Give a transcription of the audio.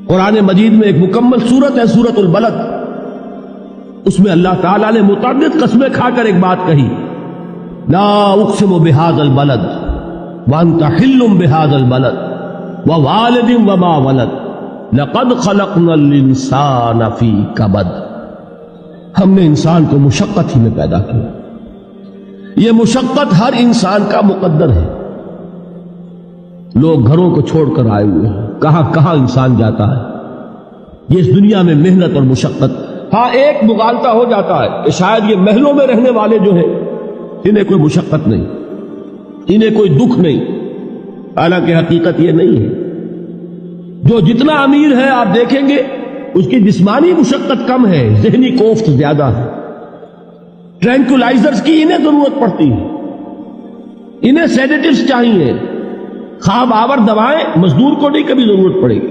قرآن مجید میں ایک مکمل سورت ہے سورت البلد، اس میں اللہ تعالیٰ نے متعدد قسمیں کھا کر ایک بات کہی، لا اقسم بہذا البلد وانت حل بہذا البلد ووالد وما ولد لقد خلقنا الانسان فی کبد۔ ہم نے انسان کو مشقت ہی میں پیدا کیا، یہ مشقت ہر انسان کا مقدر ہے۔ لوگ گھروں کو چھوڑ کر آئے ہوئے ہیں، کہاں کہاں انسان جاتا ہے، یہ اس دنیا میں محنت اور مشقت۔ ہاں ایک مغالطہ ہو جاتا ہے کہ شاید یہ محلوں میں رہنے والے جو ہیں انہیں کوئی مشقت نہیں، انہیں کوئی دکھ نہیں، حالانکہ حقیقت یہ نہیں ہے۔ جو جتنا امیر ہے آپ دیکھیں گے اس کی جسمانی مشقت کم ہے، ذہنی کوفت زیادہ ہے۔ ٹرینکولائزرز کی انہیں ضرورت پڑتی ہے، انہیں سیڈیٹیوز چاہیے، خواب آور دوائیں مزدور کو نہیں کبھی ضرورت پڑے گی۔